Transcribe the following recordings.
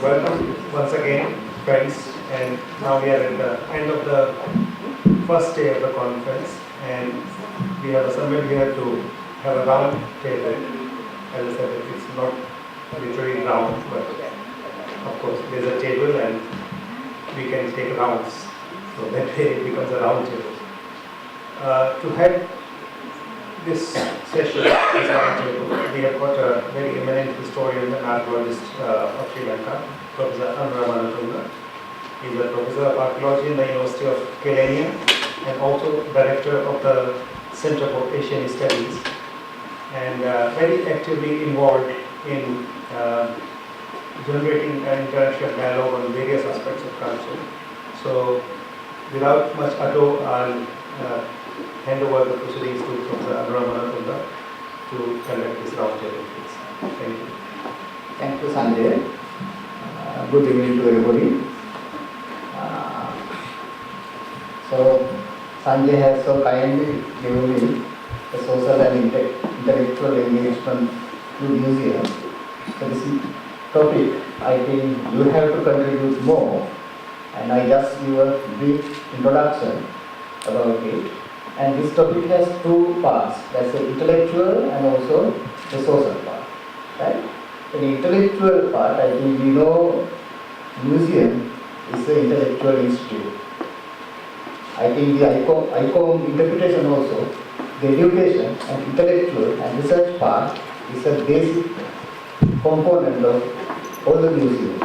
Welcome once again, friends. And now we are at the end of the first day of the conference, and we have assembled here to have a round table. As I said, it's not literally round, but of course there's a table and we can take rounds. So that way it becomes a round table. To head this session, this round table, we have got a very eminent historian and archaeologist of Sri Lanka, Professor Anuramanattunga. He is a professor of archaeology in the University of Curating and also director of the Center for Asian Studies, and very actively involved in generating an international dialogue on various aspects of culture. So, without much ado, I'll hand over the proceedings to Professor Anuramanattunga to conduct this roundtable, please. Thank you. Thank you, Sanjay. Good evening to everybody. So, Sanjay has so kindly given me the social and intellectual engagement to museum. So, this topic, I think you have to contribute more, and I just give a brief introduction about it. And this topic has two parts, that's the intellectual and also the social part, right? The intellectual part, I think we know museum is an intellectual institute. I think the ICOM interpretation also, the education and intellectual and research part is a basic component of all the museums.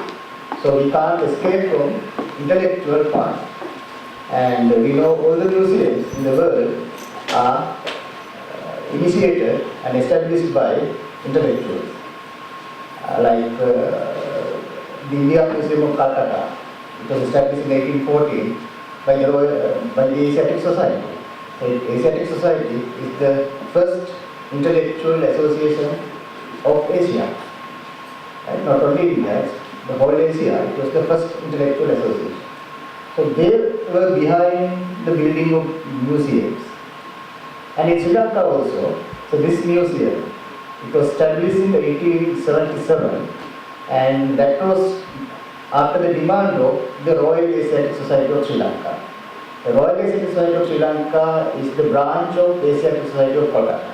So we can't escape from intellectual part. And we know all the museums in the world are initiated and established by intellectuals. Like the India Museum of Calcutta, it was established in 1814 by the Asiatic Society. The Asiatic Society is the first intellectual association of Asia. Right? Not only India, the whole Asia, it was the first intellectual association. So they were behind the building of museums. And in Sri Lanka also, so this museum, it was established in 1877, and that was after the demand of the Royal Asiatic Society of Sri Lanka. The Royal Asiatic Society of Sri Lanka is the branch of the Asiatic Society of Kolkata.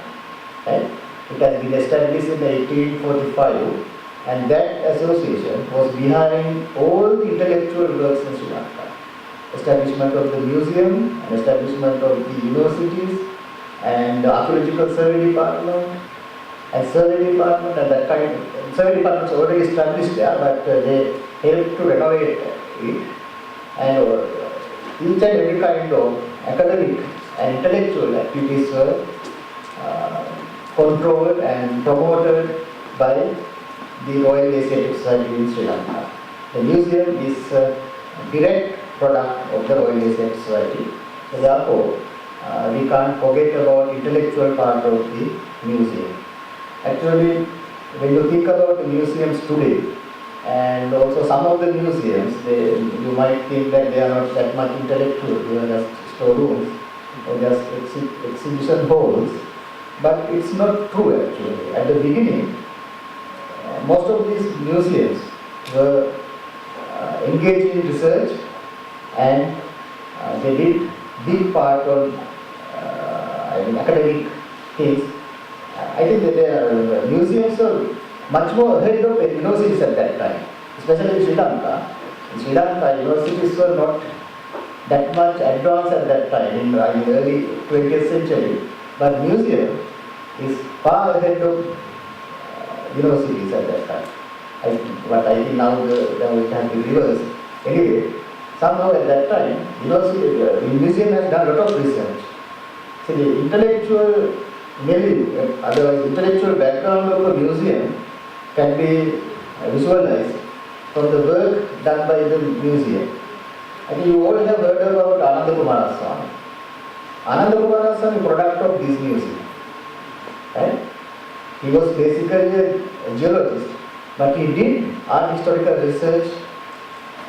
Right? It has been established in 1845, and that association was behind all the intellectual works in Sri Lanka. Establishment of the museum, and establishment of the universities, and the archaeological survey department, and survey department at that time, survey department was already established there, but they helped to renovate it, and each and every kind of academic and intellectual activities were controlled and promoted by the Royal Asiatic Society in Sri Lanka. The museum is a direct product of the Royal Asiatic Society. So therefore, we can't forget about intellectual part of the museum. Actually, when you think about the museums today, and also some of the museums, you might think that they are not that much intellectual, they are just storerooms or just exhibition halls, but it's not true actually. At the beginning, most of these museums were engaged in research, and they did big part on academic things. I think that the museums are much more ahead of the universities at that time, especially in Sri Lanka. In Sri Lanka, universities were not that much advanced at that time, in the early 20th century, but museum is far ahead of universities at that time. But I think now it has been reversed. Anyway, somehow at that time, the museum has done a lot of research. So the intellectual milieu, otherwise intellectual background of a museum can be visualized from the work done by the museum. I think you all have heard about Ananda Kumaraswamy. Ananda Kumaraswamy is a product of this museum. Right? He was basically a geologist, but he did art historical research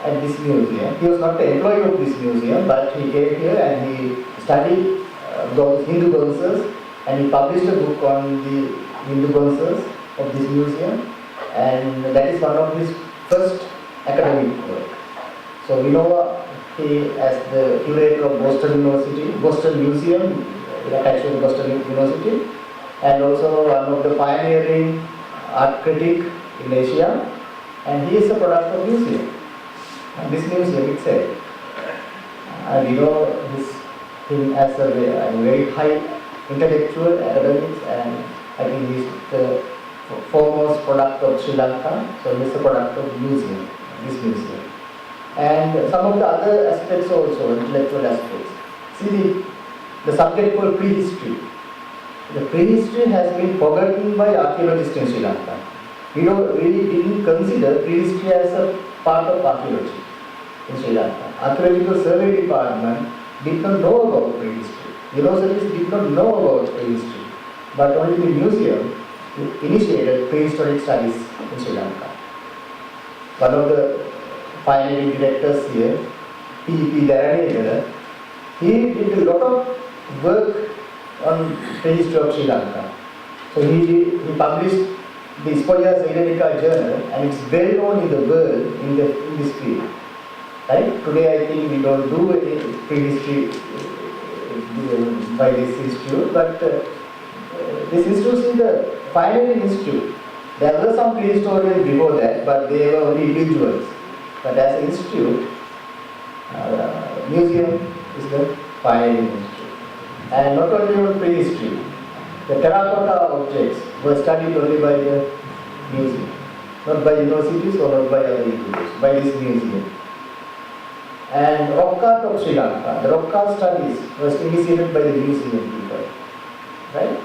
at this museum. He was not the employee of this museum, but he came here and he studied Hindu bronzes, and he published a book on the Hindu bronzes of this museum, and that is one of his first academic work. So we know he as the curator of Boston University, Boston Museum, attached to Boston University, and also one of the pioneering art critic in Asia, and he is a product of museum. And this museum itself, and we know him as a very high intellectual, academics, and I think he is the foremost product of Sri Lanka. So he is a product of museum, this museum. And some of the other aspects also, intellectual aspects. See the subject called prehistory. The prehistory has been forgotten by archaeologists in Sri Lanka. We didn't consider prehistory as a part of archaeology in Sri Lanka. Archaeological Survey Department did not know about prehistory. Universities did not know about prehistory. But only the museum initiated prehistoric studies in Sri Lanka. One of the pioneering directors here, P.P. Dharanekara, he did a lot of work on prehistory of Sri Lanka. So he published the Spolia Zeylenicae journal, and it's well known in the world in this field. Right? Today I think we don't do any prehistory by this institute, but this institute is the pioneering institute. There were some prehistorians before that, but they were only individuals. But as an institute, museum is the pioneering institute. And not only on prehistory, the terracotta objects were studied only by the museum, not by universities or not by other institutes, by this museum. And rock art of Sri Lanka, the rock art studies was initiated by the museum people, right?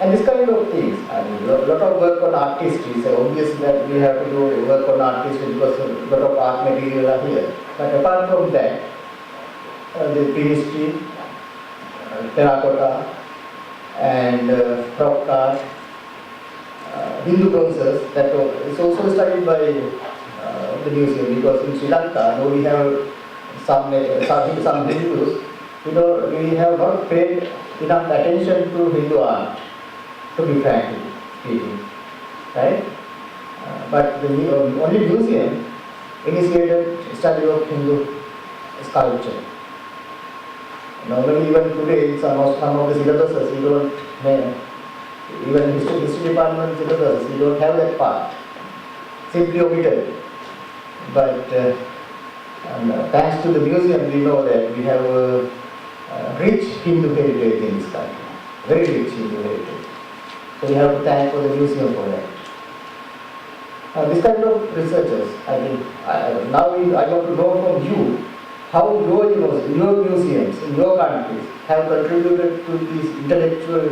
And this kind of things, I mean, a lot of work on artistry. So obviously that we have to do work on artistry because a lot of art material are here. But apart from that, the prehistory, terracotta, and rock art, Hindu bronzes, that is also studied by the museum, because in Sri Lanka, though we have some Hindus, we have not paid enough attention to Hindu art, to be frankly speaking, right? But the only museum initiated study of Hindu sculpture. Normally, even today, in some of the syllabuses, we don't have, even history department syllabus, we don't have that part, simply omitted. But thanks to the museum, we know that we have a rich Hindu heritage in this country, very rich Hindu heritage. So we have to thank for the museum for that. This kind of researchers, I think, now I want to know from you how your museums in your countries have contributed to this intellectual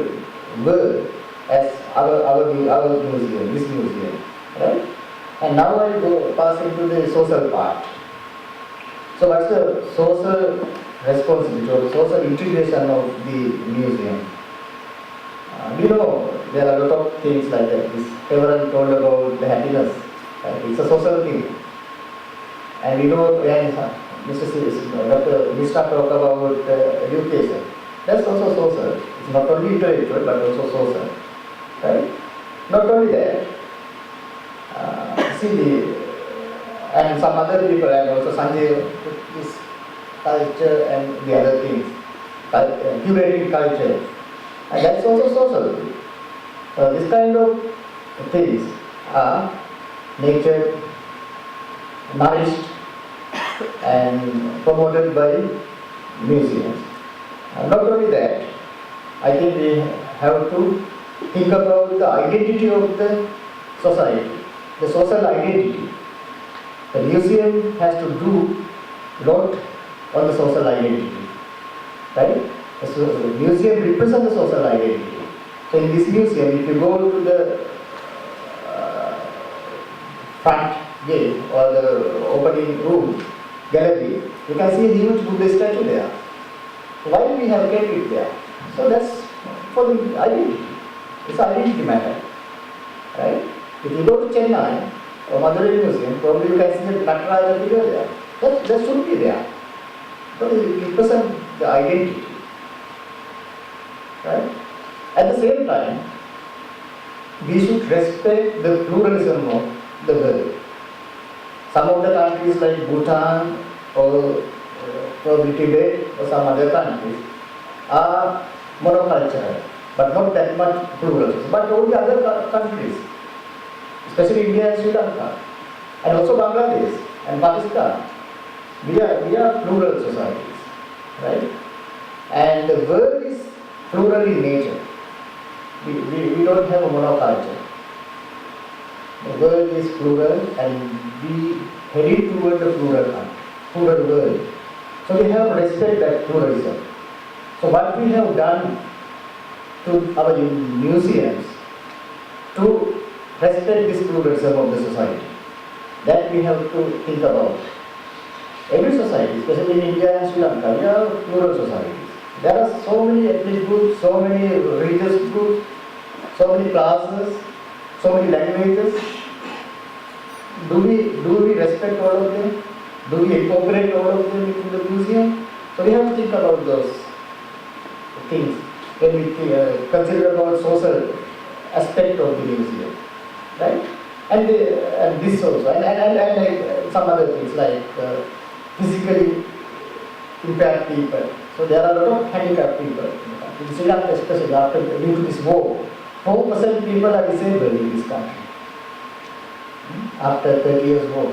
world as our museum, this museum, right? And now I will pass into the social part. So what's the social responsibility or social integration of the museum? We know there are a lot of things like that. This everyone told about the happiness. Right? It's a social thing. And we know when Dr. Mishra talked about education. That's also social. It's not only intellectual but also social. Right? Not only that. And some other people, and also Sanjay, this culture and the other things, curating culture, and that's also social. This kind of things are nurtured, nourished, and promoted by museums. Not only that, I think we have to think about the identity of the society, the social identity. The museum has to do a lot on the social identity, right? The museum represents the social identity. So in this museum, if you go to the front gate or the opening room, gallery, you can see a huge Buddha statue there. Why we have kept it there? So that's for the identity. It's an identity matter, right? If you go to Chennai or Madurai Museum, probably you can see the Nataraja figure there. That should be there. But it represents the identity, right? At the same time, we should respect the pluralism of the world. Some of the countries like Bhutan or probably Tibet or some other countries are monocultural, but not that much plural. But all the other countries, especially India and Sri Lanka, and also Bangladesh and Pakistan, we are plural societies, right? And the world is plural in nature. We don't have a monoculture. The world is plural and we headed toward the plural world. So we have to respect that pluralism. So what we have done to our museums to respect this pluralism of the society, that we have to think about. Every society, especially in India and Sri Lanka, we are plural societies. There are so many ethnic groups, so many religious groups, so many classes, so many languages. Do we respect all of them? Do we incorporate all of them into the museum? So we have to think about those things when we consider about social aspect of the museum, right? And this also, and some other things like physically impaired people. So there are a lot of handicapped people in Sri Lanka, especially after due to this war. 4% people are disabled in this country after 30 years war.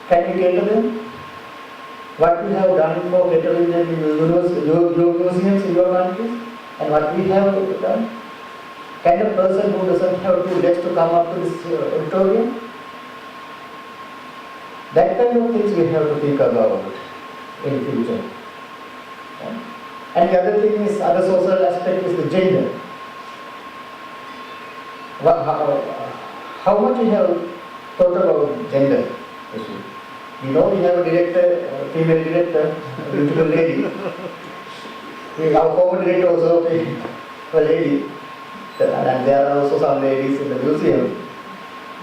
Can we cater them? What we have done for catering them in your museums in your countries, and what we have done? Can a person who doesn't have 2 legs to come up to this auditorium? That kind of things we have to think about in future. Yeah. And the other thing is, other social aspect is the gender. How much we have thought about gender? We know we have a director, a female director, a beautiful lady. Our former director also a lady, and there are also some ladies in the museum.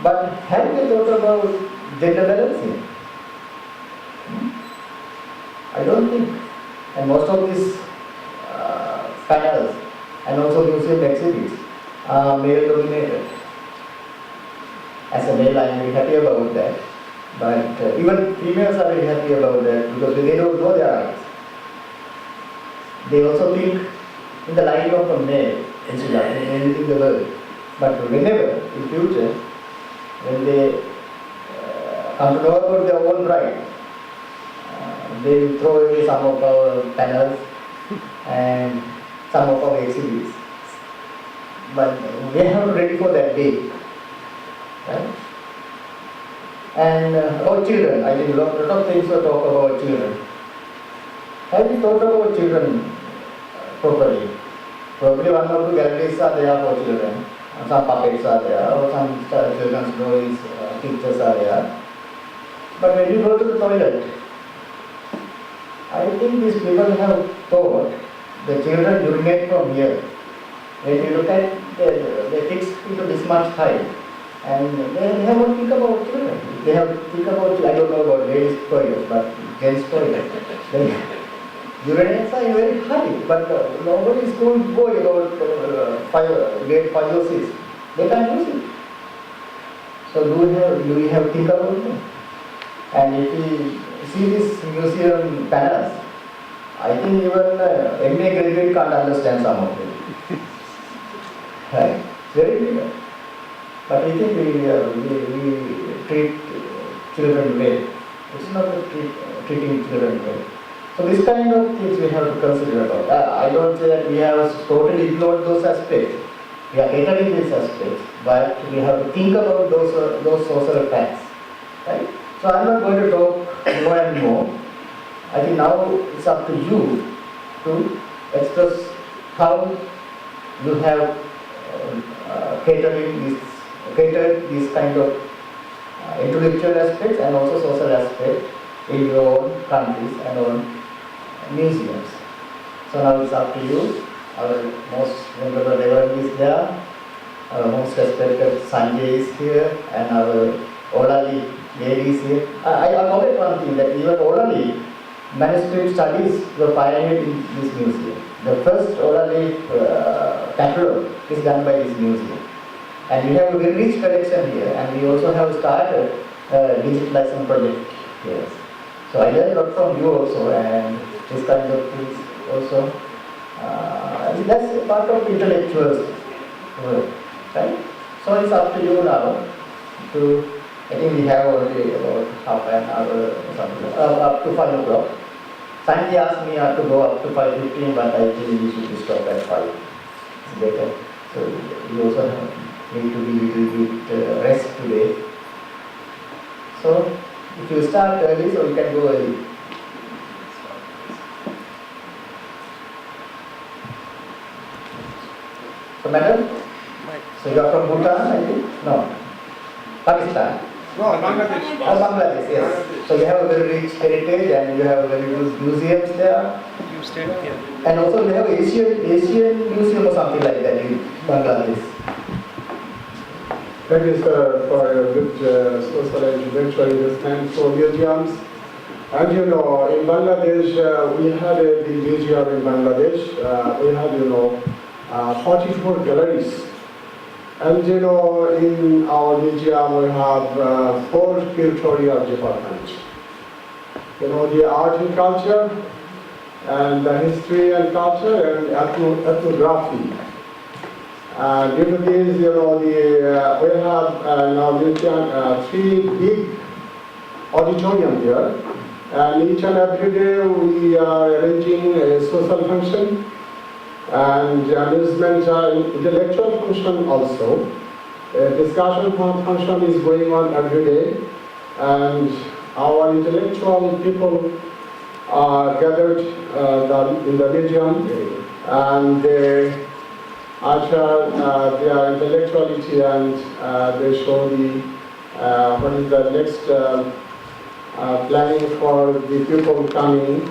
But have we thought about gender balancing? I don't think. And most of these panels and also museum exhibits are male dominated. As a male, I am very happy about that. But even females are very happy about that because they don't know their rights. They also think in the line of a male in the world. But whenever, in future, when they come to know about their own right, they will throw away some of our panels and some of our exhibits. But we are not ready for that day. Right? And about children, I think a lot of things to talk about children. Have we thought about children properly? Probably 1 or 2 galleries are there for children. Some puppets are there, or some children's drawings, pictures are there. But when you go to the toilet, I think these people have thought the children urinate from here. When you look at they fix into this much height, and they have to think about children. They have to think about, I don't know about ladies' toilets, but gents' toilets. Urinates are very high, but nobody is going to go about grade 5 or 6. They can't use it. So do we have to think about them? And if we see this museum panels, I think even MA graduate can't understand some of them. Right? Very clear. But we think we treat children well. It's not treating children well. So this kind of things we have to consider about. I don't say that we have totally ignored those aspects. We are catering these aspects, but we have to think about those social facts. Right? So I'm not going to talk more and more. I think now it's up to you to express how you have catered these kind of intellectual aspects and also social aspects in your own countries and own museums. So now it's up to you. Our most venerable Reverend is there, our most respected Sanjay is here, and our Orally lady is here. I forget one thing, that even Orally manuscript studies were pioneered in this museum. The first Orally catalog is done by this museum. And we have a very rich collection here, and we also have started digitalization project. Yes. So I learned a lot from you also, and this kind of things also. That's a part of intellectuals work, right? So it's up to you now to. I think we have already about half an hour or something, up to 5 o'clock. Sanjay asked me to go up to 5:15, but I think we should stop at 5. It's better. So we also need to be little bit rest today. So if you start early, so you can go early. So madam, so you are from Bhutan, I think? No. Pakistan. No, Bangladesh. Oh, Bangladesh, yes. So you have a very rich heritage and you have very good museums there. You stayed here. And also you have Asian museum or something like that in Bangladesh. Thank you, sir, for your good social and intellectual investment for museums. And you know, in Bangladesh, we had a big museum in Bangladesh. We had, 44 galleries. And you know, in our museum we have 4 curatorial departments. You know, the art and culture, and the history and culture, and ethnography. Due to this, you know, we have in our museum 3 big auditorium here, and each and every day we are arranging a social function and amusement intellectual function also. A discussion function is going on every day, and our intellectual people are gathered in the museum, and they usher their intellectuality, and they show what is the next planning for the people coming,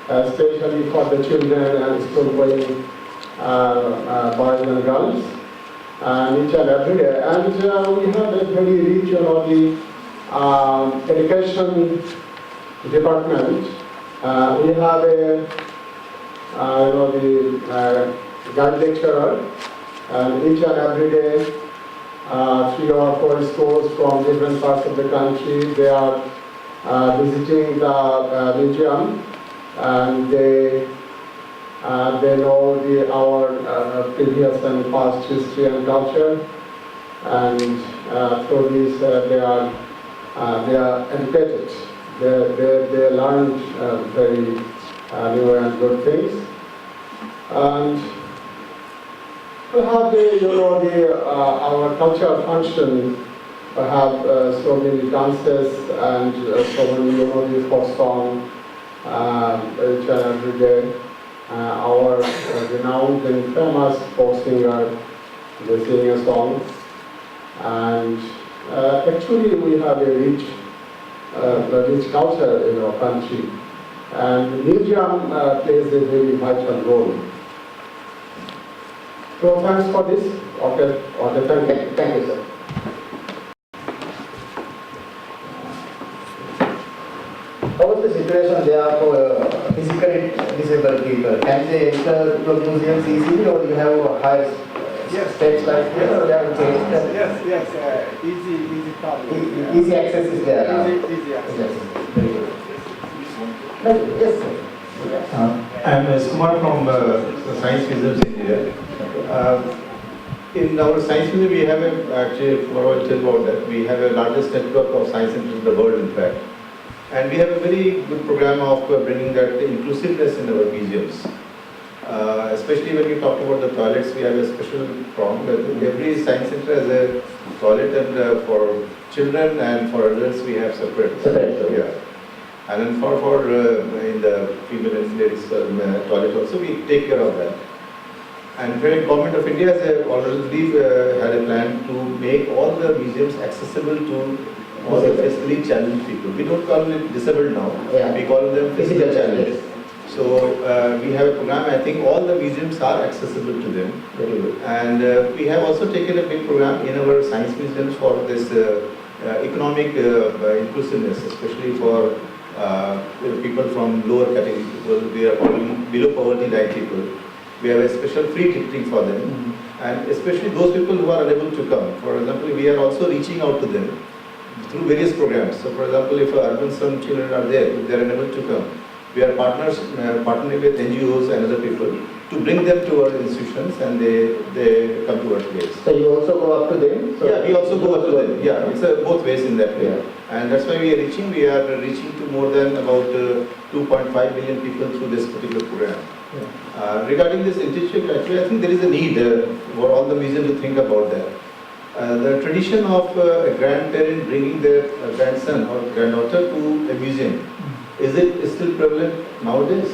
especially for the children and school-going boys and girls, and each and every day. And we have a very rich, you know, the education department. We have a, the guide lecturer, and each and every day, 3 or 4 schools from different parts of the country, they are visiting the museum, and they know our previous and past history and culture, and through this they are educated. They learned very new and good things, and we have our cultural function. We have so many dances and so many the folk song each and every day. Our renowned and famous folk singer, they sing a song, and actually we have a rich culture in our country, and the museum plays a very vital role. So thanks for this. Okay, Thank you, sir. How is the situation there for physically disabled people? Can they enter your museums easily, or you have higher steps like here, or you have to change? Yes, easy travel. Easy access is there now. Easy access. Yes, very good. Yes, sir. I'm Kumar from Science Museums India. In our science museum, we have actually, I will tell about that, we have a largest network of science centers in the world, in fact. And we have a very good program of bringing that inclusiveness in our museums. Especially when we talk about the toilets, we have a special prong that every science center has a toilet, and for children and for adults we have separate. Yeah. And then for in the female and ladies toilet also, we take care of that. And the government of India has already had a plan to make all the museums accessible to all the physically challenged people. We don't call it disabled now, we call them physical challenged. So we have a program, I think all the museums are accessible to them. Very good. And we have also taken a big program in our science museums for this economic inclusiveness, especially for people from lower category people, we are calling below poverty line people. We have a special free ticketing for them, and especially those people who are unable to come. For example, we are also reaching out to them through various programs. So, for example, if urban slum children are there, if they are unable to come, we are partnering with NGOs and other people to bring them to our institutions, and they come to our place. So you also go up to them? So Yeah, we also go up to them. Yeah, it's both ways in that way. Yeah. And that's why we are reaching to more than about 2.5 million people through this particular program. Yeah. Regarding this internship, actually, I think there is a need for all the museums to think about that. The tradition of a grandparent bringing their grandson or granddaughter to a museum, is it still prevalent nowadays?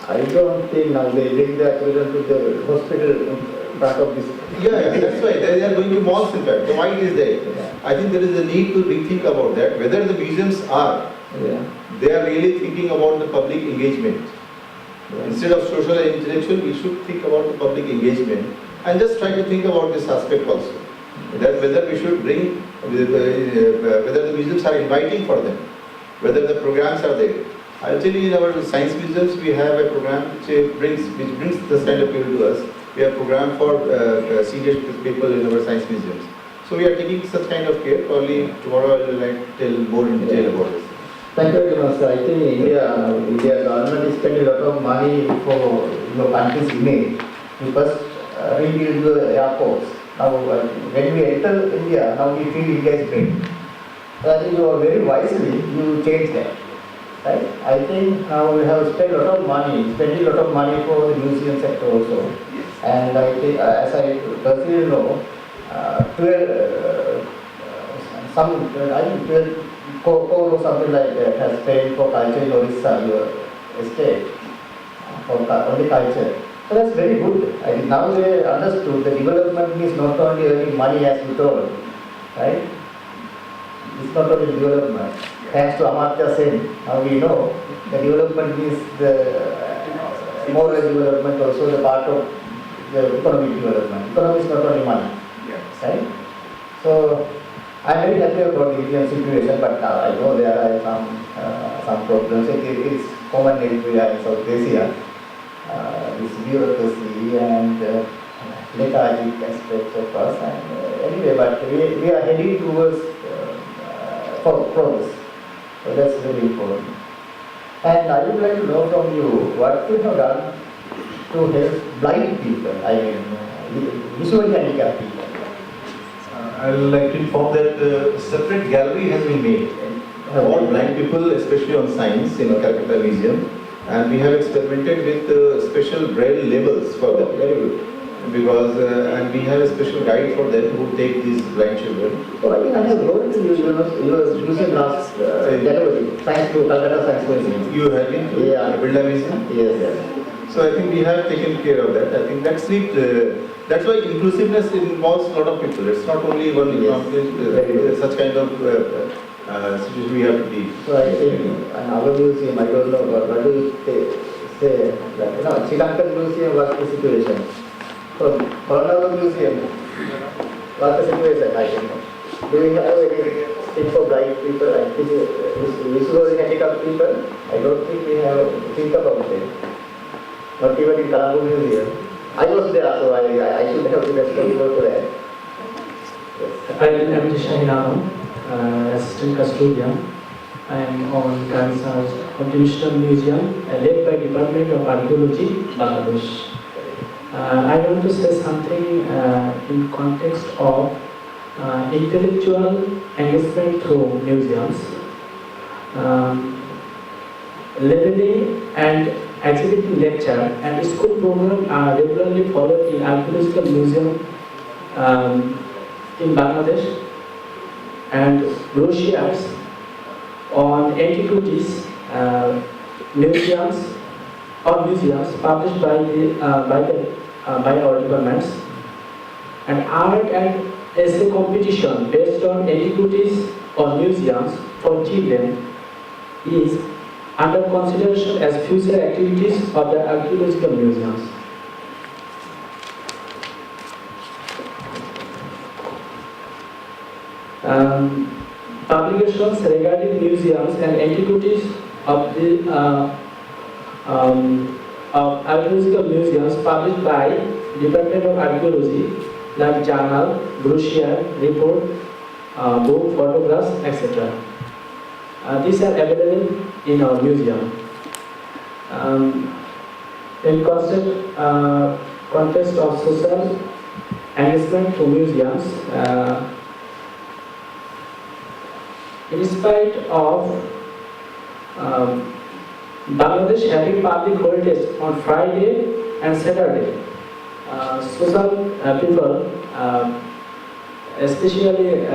I don't think now they bring the children to the hospital in front of this. Yeah, that's why they are going to malls in fact. So why it is there? Yeah. I think there is a need to rethink about that, whether the museums are, Yeah. they are really thinking about the public engagement. Yeah. Instead of social and intellectual, we should think about the public engagement and just try to think about this aspect also. That whether we should bring, whether the museums are inviting for them, whether the programs are there. I'll tell you, in our science museums, we have a program which brings this kind of people to us. We have a program for senior people in our science museums. So we are taking such kind of care. Probably tomorrow I will tell more in detail about this. Thank you very much, sir. I think India government is spending a lot of money for your country's image. We first rebuild the airports. Now, when we enter India, now we feel India is great. So I think you are very wisely, you change that. Right? I think now we have spent a lot of money, spending a lot of money for the museum sector also. And I think, as I personally know, 12 crore or something like that has paid for culture in Orissa, your estate, for only culture. So that's very good. I think now they understood the development is not only earning money as you told, right? It's not only development. Thanks to Amartya Sen, now we know the development is the moral development, also the part of the economic development. Economy is not only money, right? So I'm very happy about the Indian situation, but I know there are some problems. It is common everywhere in South Asia. This bureaucracy and lethargic aspects of us. And anyway, but we are heading towards progress. So that's very important. And I would like to know from you what you have done to help blind people, I mean visually handicapped people. I would like to inform that a separate gallery has been made for blind people, especially on science in Calcutta Museum. And we have experimented with special braille labels for them. Very good. Because, and we have a special guide for them who take these blind children. So I think I have wrote to you, you were using last January, thanks to Calcutta Science Museum. You have been to Birla Museum? Yes, yes. So I think we have taken care of that. I think that's it. That's why inclusiveness involves a lot of people. It's not only one such kind of situation we have to be. So I think in our museum, I don't know what do you say that, Sri Lankan Museum, what's the situation? So Colonel Museum, what's the situation, I don't know. Do we have anything for blind people? I think visually handicapped people, I don't think we have to think about it. Not even in Colombo Museum. I was there, so I should have been responsible for that. Yes. I am Shahinam, assistant custodian. I am on Kansas Constitutional Museum, led by Department of Archaeology, Bangladesh. I want to say something in context of intellectual engagement through museums. Leveling and exhibiting lecture and school program are regularly followed in archaeological museum in Bangladesh and brochures on antiquities museums published by our departments, and art and essay competition based on antiquities or museums for children is under consideration as future activities of the archaeological museums. Publications regarding museums and antiquities of the of archaeological museums published by Department of Archaeology, like journal, brochure, report, book, photographs, etc. These are available in our museum. In context of social engagement through museums, in spite of Bangladesh having public holidays on Friday and Saturday, social people, especially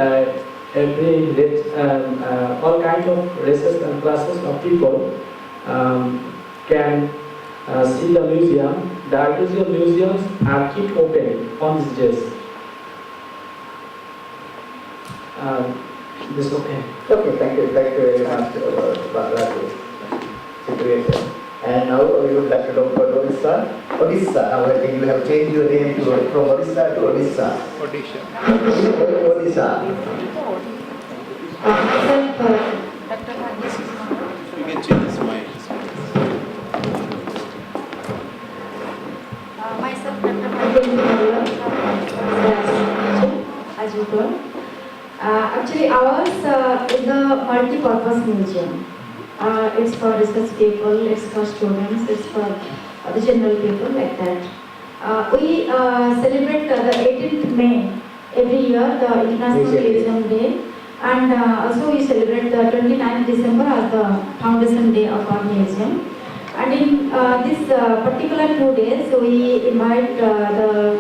all kinds of races and classes of people can see the museum. The artificial museums are kept open on these days. This okay? Okay, thank you very much, Bangladesh situation. And now we would like to talk about Odisha. Odisha, now I think you have changed your name from Odisha to Odisha. Odisha. Odisha. You can change this mic. Myself, Dr. as you told. Actually, ours is a multi-purpose museum. It's for research people, it's for students, it's for the general people like that. We celebrate the 18th May every year, the International Museum Day, and also we celebrate the 29th December as the Foundation Day of our museum. And in this particular 2 days, we invite the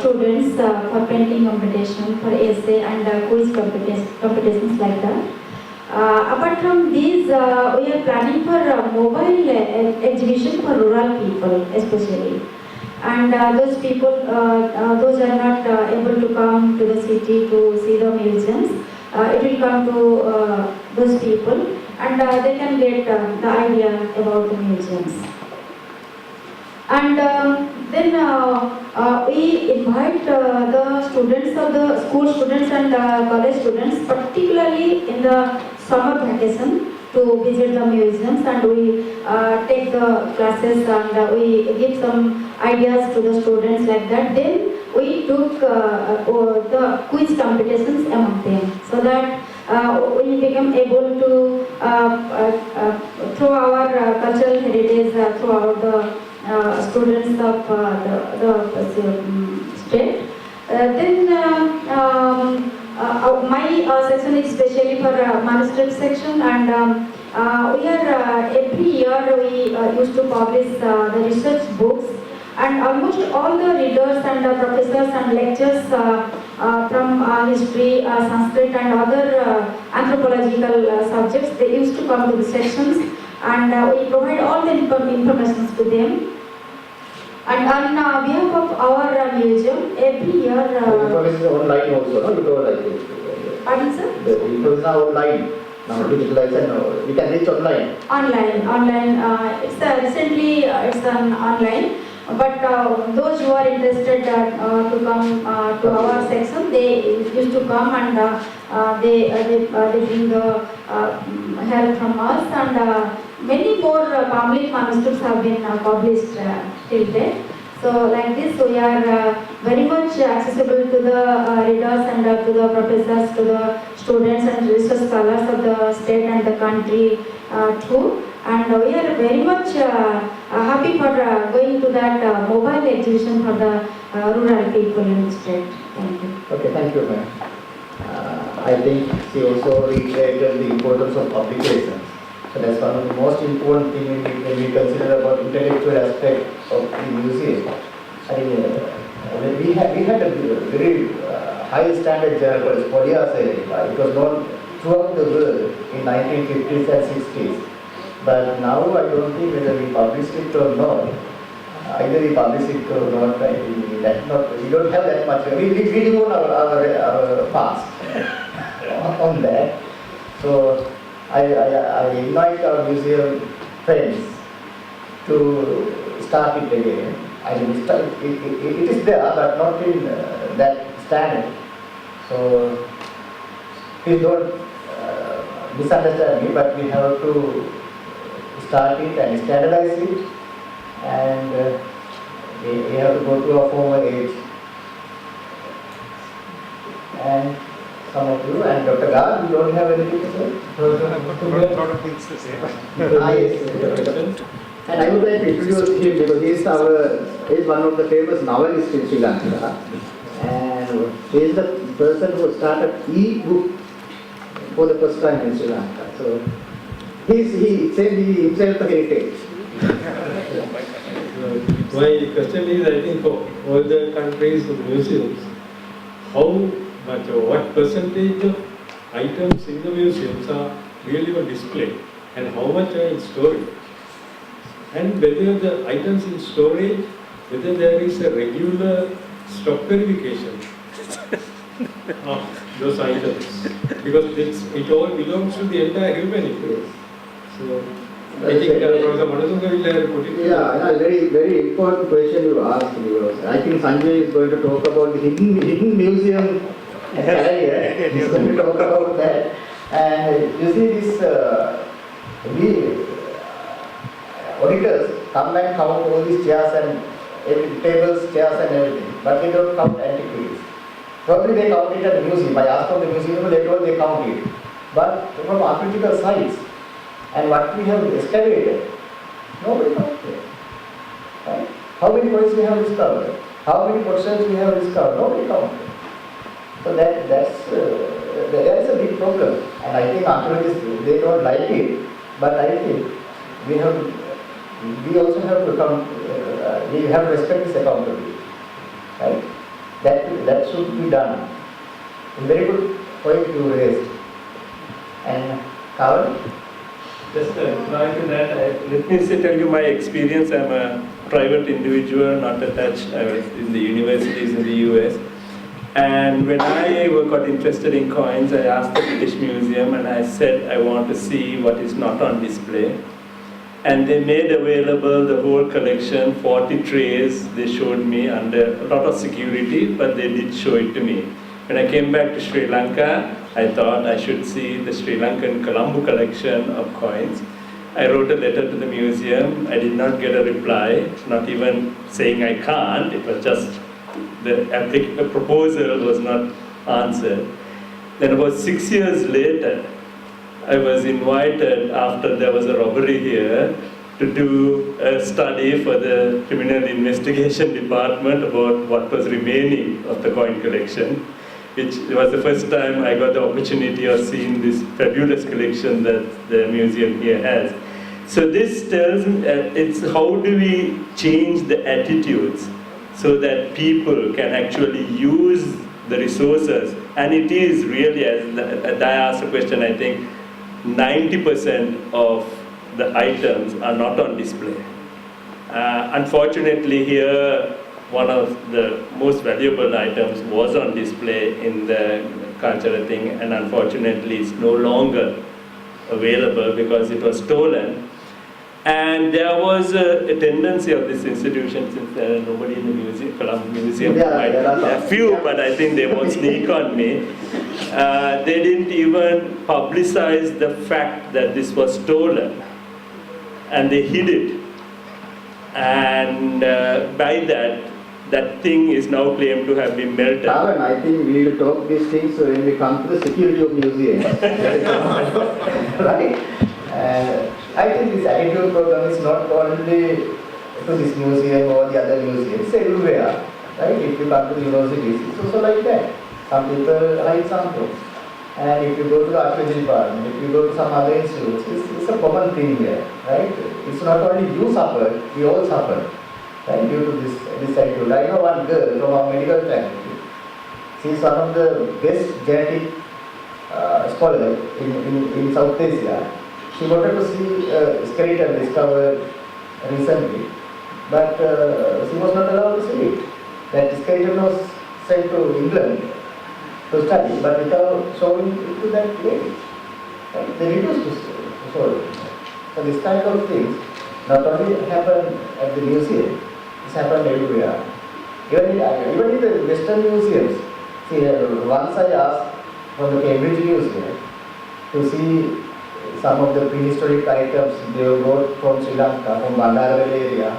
students for painting competition, for essay and quiz competitions like that. Apart from these, we are planning for a mobile exhibition for rural people especially. And those people, those are not able to come to the city to see the museums, it will come to those people and they can get the idea about the museums. And then we invite the students of the school students and college students, particularly in the summer vacation, to visit the museums, and we take the classes and we give some ideas to the students like that. Then we took the quiz competitions among them, so that we become able to through our cultural heritage throughout the students of the state. Then my section is especially for manuscript section, and we are every year we used to publish the research books, and almost all the readers and professors and lectures from history, Sanskrit and other anthropological subjects, they used to come to the sections, and we provide all the information to them. And on behalf of our museum, every year... information is online also, no? You told like this. Pardon, sir? The information is online. Now digitalized and we can reach online. Online. It's recently it's an online. But those who are interested to come to our section, they used to come and they bring the help from us, and many more public manuscripts have been published till date. So like this, we are very much accessible to the readers and to the professors, to the students and research scholars of the state and the country too. And we are very much happy for going to that mobile exhibition for the rural people in the state. Thank you. Okay, thank you, ma'am. I think she also reiterated the importance of publications. So that's one of the most important things when we consider about intellectual aspect of the museum. I think we had a very high standard journal called It was known throughout the world in 1950s and 60s. But now I don't think whether we publish it or not. Either we publish it or not, I think we don't have that much. We do on our past on that. So I invite our museum friends to start it again. I mean, it is there, but not in that standard. So please don't misunderstand me, but we have to start it and standardize it, and we have to go to a formal age. And some of you, and Dr. Gar, you don't have anything to say? A lot of things to say. Yes. And I would like to introduce him because he is one of the famous novelists in Sri Lanka. And he is the person who started e-book for the first time in Sri Lanka. So he said he himself a heritage. My question is, I think for all the countries of museums, how much or what percentage of items in the museums are really on display and how much are in storage? And whether the items in storage, whether there is a regular stock verification of those items, because it all belongs to the entire humanity. So I think Professor Madhusunga will have put it. Yeah, very, very important question you asked because I think Sanjay is going to talk about the hidden museum area. He's going to talk about that. And you see this, we auditors come and count all these chairs and tables, chairs and everything, but they don't count antiquities. Probably they count it at the museum. I asked from the museum, they told they count it. But from archaeological sites, and what we have excavated, nobody counts it. Right? How many coins we have discovered? How many potsherds we have discovered? Nobody counts it. So there is a big problem. And I think archaeologists, they don't like it, but I think we also have to come, we have to respect this accountability. Right? That should be done. A very good point you raised. And Kaval? Just reply to that, let me tell you my experience. I'm a private individual, not attached. I was in the universities in the US. And when I got interested in coins, I asked the British Museum and I said I want to see what is not on display. And they made available the whole collection, 40 trays they showed me under a lot of security, but they did show it to me. When I came back to Sri Lanka, I thought I should see the Sri Lankan Colombo collection of coins. I wrote a letter to the museum. I did not get a reply, not even saying I can't. It was just the proposal was not answered. Then about 6 years later, I was invited after there was a robbery here to do a study for the Criminal Investigation Department about what was remaining of the coin collection, which was the first time I got the opportunity of seeing this fabulous collection that the museum here has. So this tells me it's how do we change the attitudes so that people can actually use the resources. And it is really, as I asked a question, I think 90% of the items are not on display. Unfortunately here, one of the most valuable items was on display in the Curating, and unfortunately it's no longer available because it was stolen. And there was a tendency of this institution, since there are nobody in the museum, Colombo Museum, there are a few, but I think they won't sneak on me. They didn't even publicize the fact that this was stolen, and they hid it. And by that thing is now claimed to have been melted. Kavan, I think we will talk these things when we come to the security of museums. Right? I think this attitude program is not only to this museum or the other museums, it's everywhere. Right? If you come to the universities, it's also like that. Some people hide something. And if you go to the archaeology department, if you go to some other institutes, it's a common thing here. Right? It's not only you suffer, we all suffer. Right? Due to this attitude. I know one girl from our medical faculty. She is one of the best genetic scholars in South Asia. She wanted to see a skeleton discovered recently, but she was not allowed to see it. That skeleton was sent to England to study, but without showing it to that lady. Right? They refused to show it. So this kind of things not only happen at the museum, it's happened everywhere. Even in the Western museums. See, once I asked from the Cambridge Museum to see some of the prehistoric items they brought from Sri Lanka, from Bandara area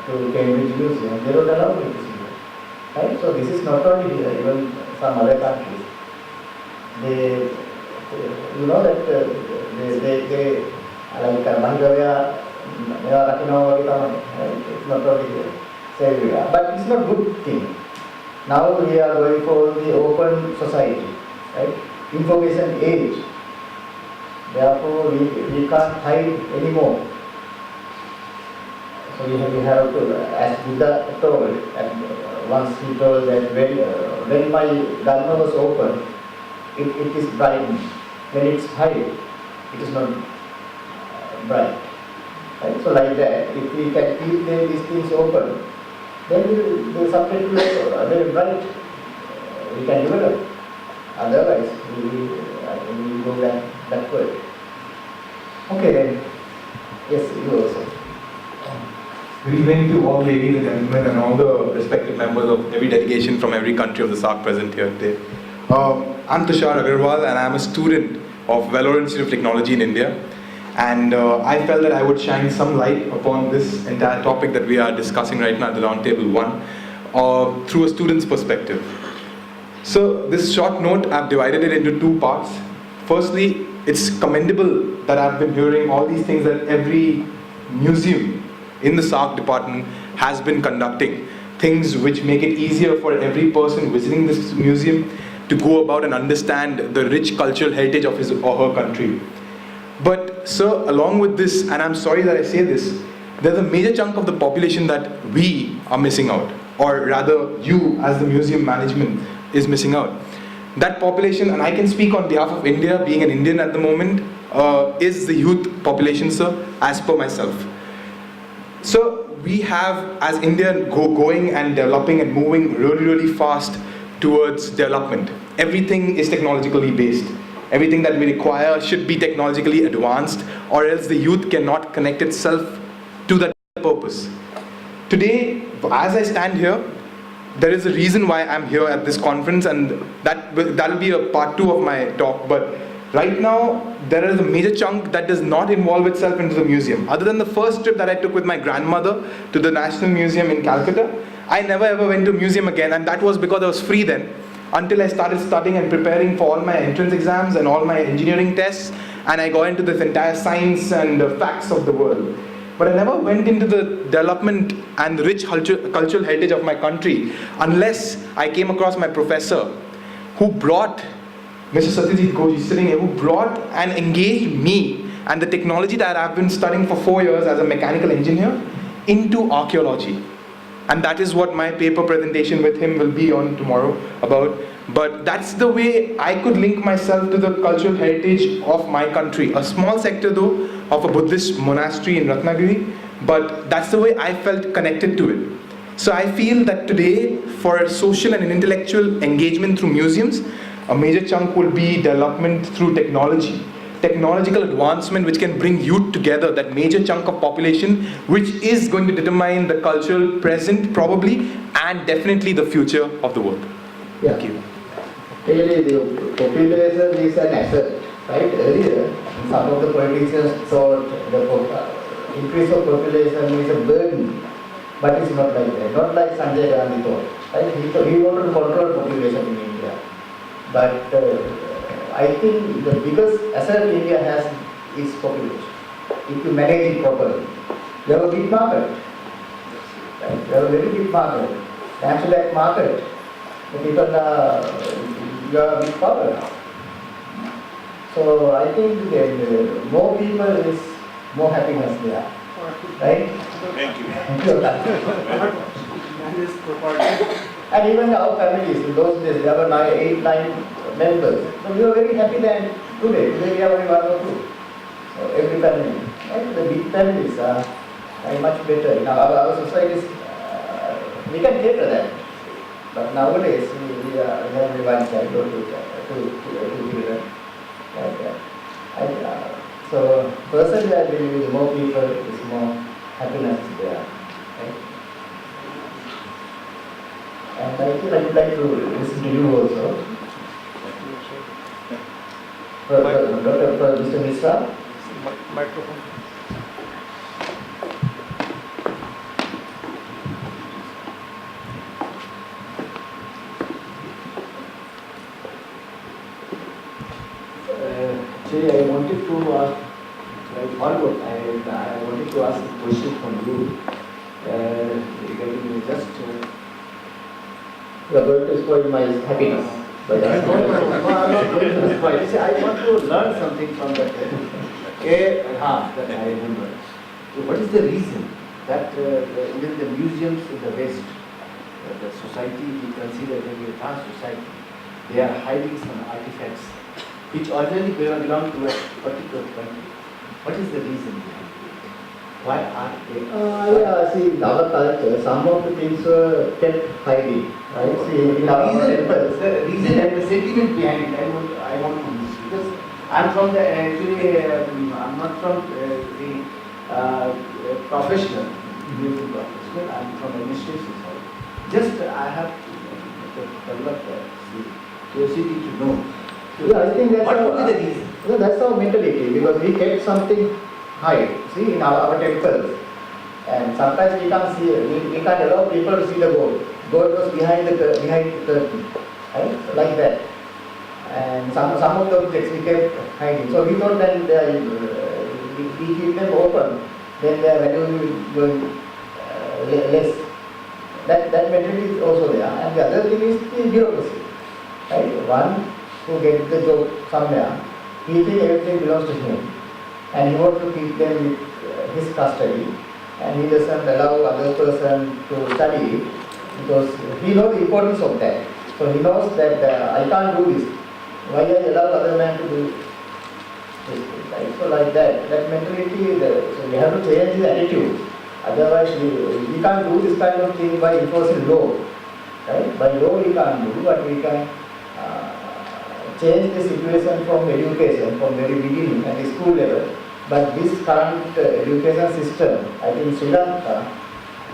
to Cambridge Museum. They don't allow me to see it. Right? So this is not only here, even some other countries. they, you know that they like Mahigavya, it's not only Serbia, but it's not good thing. Now we are going for the open society, right? Information age. Therefore, we can't hide anymore. So we have to, as Buddha told, and once he told that when my dharma was open, it is bright. When it's hide, it is not bright. Right? So like that, if we can keep these things open, then the subject will very bright. We can develop. Otherwise, we go backward. Okay then. Yes, you also. Good evening to all ladies and gentlemen and all the respected members of every delegation from every country of the SAARC present here today. I'm Tushar Agarwal and I'm a student of Vellore Institute of Technology in India. And I felt that I would shine some light upon this entire topic that we are discussing right now at the Roundtable 1 through a student's perspective. So this short note, I've divided it into two parts. Firstly, it's commendable that I've been hearing all these things that every museum in the SAARC department has been conducting. Things which make it easier for every person visiting this museum to go about and understand the rich cultural heritage of his or her country. But sir, along with this, and I'm sorry that I say this, there's a major chunk of the population that we are missing out, or rather you as the museum management is missing out. That population, and I can speak on behalf of India, being an Indian at the moment, is the youth population, sir, as per myself. So we have, as India, going and developing and moving really fast towards development. Everything is technologically based. Everything that we require should be technologically advanced, or else the youth cannot connect itself to that purpose. Today, as I stand here, there is a reason why I'm here at this conference, and that will be a part 2 of my talk. But right now, there is a major chunk that does not involve itself into the museum. Other than the first trip that I took with my grandmother to the National Museum in Calcutta, I never ever went to a museum again, and that was because I was free then, until I started studying and preparing for all my entrance exams and all my engineering tests, and I got into this entire science and facts of the world. But I never went into the development and the rich cultural heritage of my country unless I came across my professor who brought, Mr. Satyajit Ghosh sitting here, who brought and engaged me and the technology that I've been studying for 4 years as a mechanical engineer into archaeology. And that is what my paper presentation with him will be on tomorrow about. But that's the way I could link myself to the cultural heritage of my country. A small sector though, of a Buddhist monastery in Ratnagiri, but that's the way I felt connected to it. So I feel that today, for social and intellectual engagement through museums, a major chunk will be development through technology. Technological advancement which can bring youth together, that major chunk of population which is going to determine the cultural present probably and definitely the future of the world. Yeah. Thank you. Really, the population is an asset, right? Earlier, some of the politicians thought the increase of population is a burden, but it's not like that. Not like Sanjay Gandhi thought, right? He wanted to control population in India, but I think the biggest asset India has is population. If you manage it properly, you have a big market. Right? You have a very big market. Thanks to that market, the people you have a big power now. So I think that more people is more happiness there. Right? Thank you. And even our families, in those days, there were 8, 9 members. So we were very happy then. Today we have only 1 or 2. So every family. And the big families are much better. Now our societies, we can cater that. But nowadays we have only 1 child or 2 children. So personally I believe the more people is more happiness there. Right? And I think I would like to listen to you also. Mr. Mishra. Microphone. Actually, I wanted to ask, like Margot, I wanted to ask a question from you regarding just. You are going to spoil my happiness. But no, I'm not going to spoil. You see, I want to learn something from that. That I remember. So what is the reason that even the museums in the West, the society we consider to be a trans society, they are hiding some artifacts which originally belong to a particular country. What is the reason behind it? Why are they? See, in our culture, some of the things were kept hiding. Right? See, in our temples, the reason and the sentiment behind it, I want to know. Because I'm from the, actually, I'm not from the professional, music professional, I'm from administration side. Just I have developed curiosity to know. Yeah, I think that's what would be the reason? No, that's our mentality, because we kept something high, see, in our temples. And sometimes we can't see, we can't allow people to see the gold. Gold was behind the curtain, right? Like that. And some of the objects we kept hiding. So we thought that we keep them open, then their value will go less. That mentality is also there. And the other thing is the bureaucracy. Right? One who gets the job somewhere, he thinks everything belongs to him. And he wants to keep them with his custody. And he doesn't allow other person to study it because he knows the importance of that. So he knows that I can't do this. Why I allow other man to do this? Right? So like that mentality, so we have to change the attitude. Otherwise, we can't do this kind of thing by enforcing law. Right? By law we can't do, but we can change the situation from education, from very beginning at the school level. But this current education system, I think in Sri Lanka,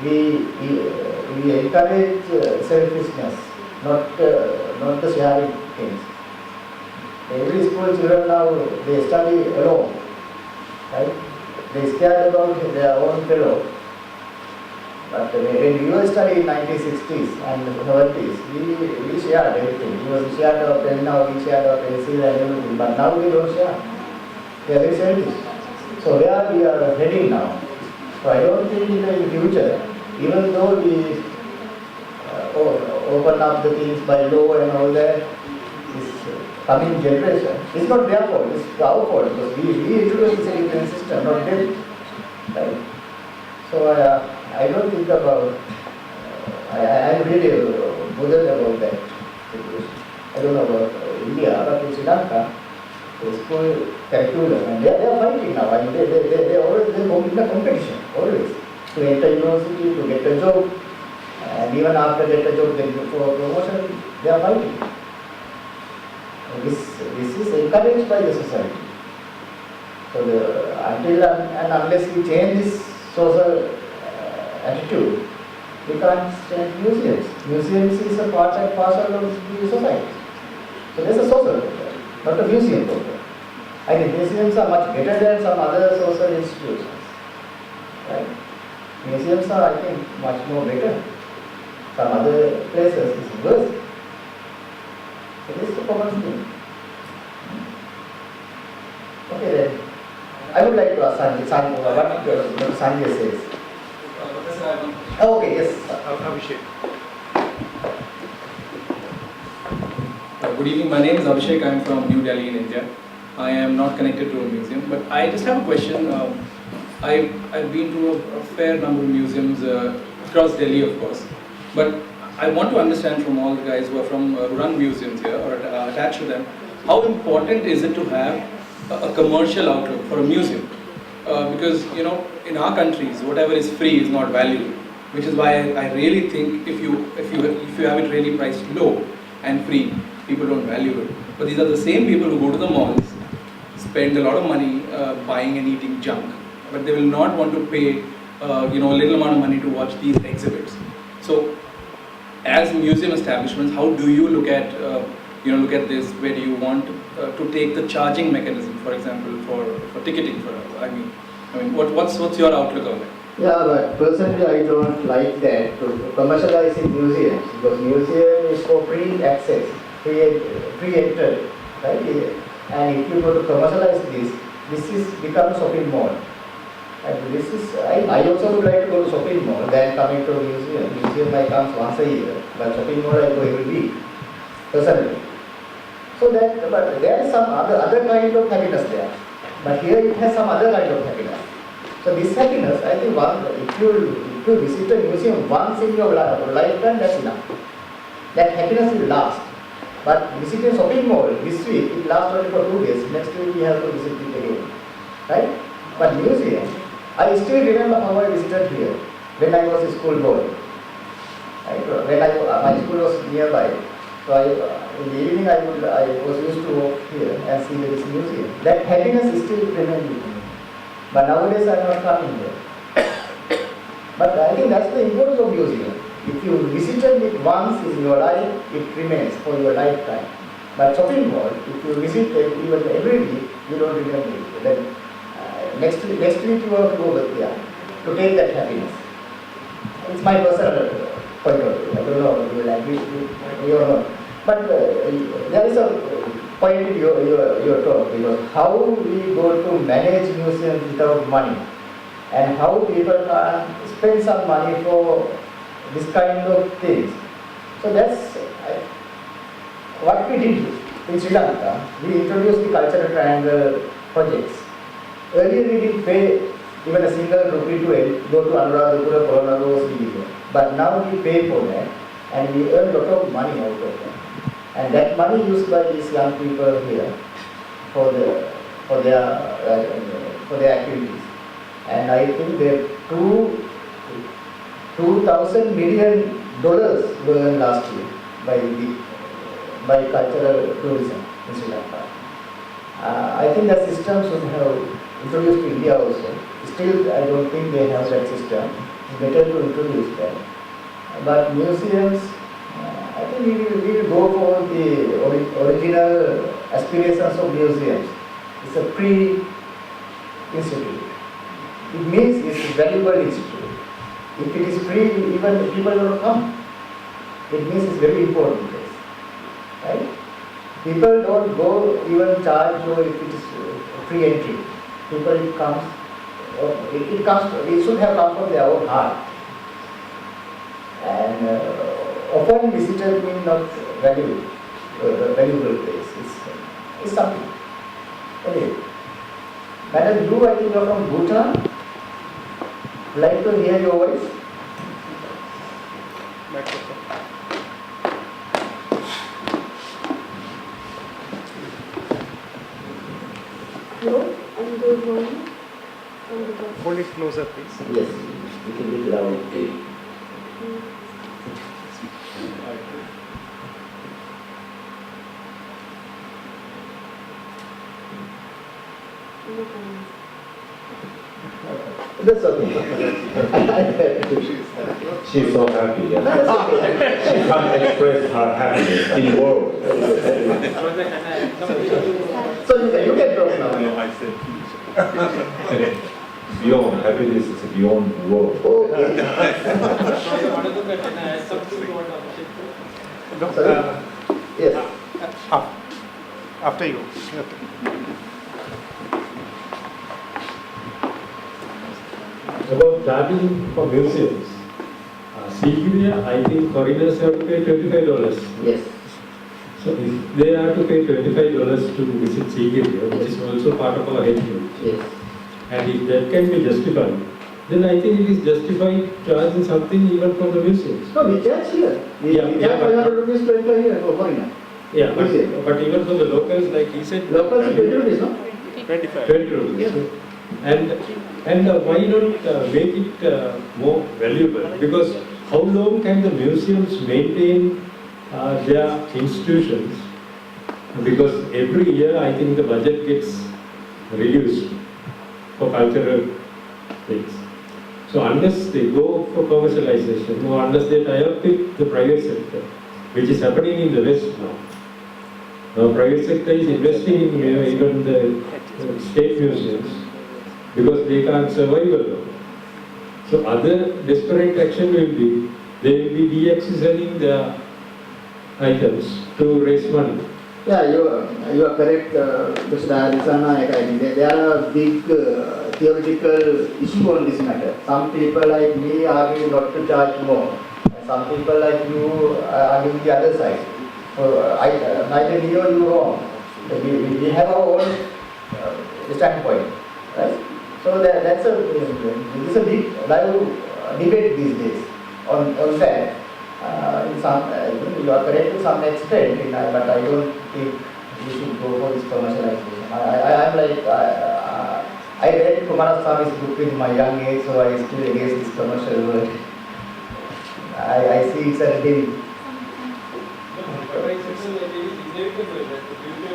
we encourage selfishness, not the sharing things. Every school children now, they study alone, right? They scared about their own fellow. But when we were studying in 1960s and 70s, we shared everything. We shared our pen now, we shared our pencil and everything. But now we don't share. They are very selfish. So where we are heading now? So I don't think in the future, even though we open up the things by law and all that, this coming generation, it's not their fault, it's our fault because we introduced this education system, not them. Right? So I don't think about, I'm really bothered about that situation. I don't know about India, but in Sri Lanka, the school curriculum, and they are fighting now. I mean, they always go in the competition, always. To enter university, to get a job, and even after get a job, then for promotion, they are fighting. This is encouraged by the society. So until and unless we change this social attitude, we can't change museums. Museums is a part and parcel of the society. So there's a social problem, not a museum problem. I think museums are much better than some other social institutions. Right? Museums are, I think, much more better. Some other places is worse. So this is the common thing. Okay then. I would like to ask Sanjay what Sanjay says. Okay, yes. Abhishek. Good evening, my name is Abhishek, I am from New Delhi in India. I am not connected to a museum, but I just have a question. I've been to a fair number of museums across Delhi, of course, but I want to understand from all the guys who are from who run museums here or attached to them, how important is it to have a commercial outlook for a museum? Because in our countries, whatever is free is not valued, which is why I really think if you have it really priced low and free, people don't value it. But these are the same people who go to the malls, spend a lot of money buying and eating junk, but they will not want to pay a little amount of money to watch these exhibits. So, as museum establishments, how do you look at this? Where do you want to take the charging mechanism, for example, for ticketing? What's your outlook on it? Yeah, but personally I don't like that to commercialize in museums because museum is for free access, free entry, right? And if you go to commercialize this is become shopping mall. And this is, I also would like to go to shopping mall than coming to a museum. Museum I come once a year, but shopping mall I go every week, personally. So that, but there is some other kind of happiness there. But here it has some other kind of happiness. So this happiness, I think, if you visit a museum once in your lifetime, that's enough. That happiness will last. But visiting shopping mall this week, it lasts only for 2 days. Next week we have to visit it again, right? But museum, I still remember how I visited here when I was a school boy. Right? When my school was nearby, so in the evening I was used to walk here and see this museum. That happiness is still remains with me. But nowadays I am not coming here. But I think that's the importance of museum. If you visited it once in your life, it remains for your lifetime. But shopping mall, if you visit it even every week, you don't remember it. Then next week you have to go back there to take that happiness. It's my personal point of view. I don't know if you will agree with me or not. But there is a point in your talk, because how we go to manage museums without money, and how people can spend some money for this kind of things. So that's what we did in Sri Lanka. We introduced the cultural triangle projects. Earlier we didn't pay even a single rupee to go to Anuradhapura, Colorado, Sri. But now we pay for that, and we earn a lot of money out of that. And that money used by these young people here for their activities. And I think that $2,000 million were earned last year by cultural tourism in Sri Lanka. I think that system should have introduced to India also. Still, I don't think they have that system. It's better to introduce that. But museums, I think we will go for the original aspirations of museums. It's a free institute. It means it's a valuable institute. If it is free, even people will come. It means it's very important place, right? People don't go even charge or if it is free entry. People it should have come from their own heart. And often visitors mean not valuable place. It's something. Anyway, Madam, you I think you are from Bhutan. Would like to hear your voice? Hello, I'm good morning. Hold it closer, please. Yes, you can be loud. That's okay. She's so happy. Yeah. That's okay. She can't express her happiness in words. So you can talk now. No, I said beyond happiness is beyond words. Okay. Yes. After you. About charging for museums, Sigiriya, I think foreigners have to pay $25. Yes. So if they have to pay $25 to visit Sigiriya, which is also part of our heritage, Yes. and if that can be justified, then I think it is justified charging something even for the museums. No, we charge here. We Yeah, charge 500 rupees to enter here for foreigner. Yeah, Museum. but even for the locals, like he said, Locals is 20 rupees, no? 20 rupees. And why not make it more valuable? Because how long can the museums maintain their institutions? Because every year I think the budget gets reduced for cultural things. So unless they go for commercialization or unless they tie up with the private sector, which is happening in the West now. Now private sector is investing in even the state museums because they can't survive alone. So other desperate action will be, they will be de-accessoring their items to raise money. Yeah, you are correct, Mr. Arisana. There are big theoretical issue on this matter. Some people like me argue not to charge more. And some people like you argue the other side. So neither me or you wrong. We have our own standpoint, right? So that's this is a big live debate these days on that. You are correct to some extent, but I don't think we should go for this commercialization. I'm like, I read Kumaraswamy's book in my young age, so I still against this commercial world. I see it's a dream.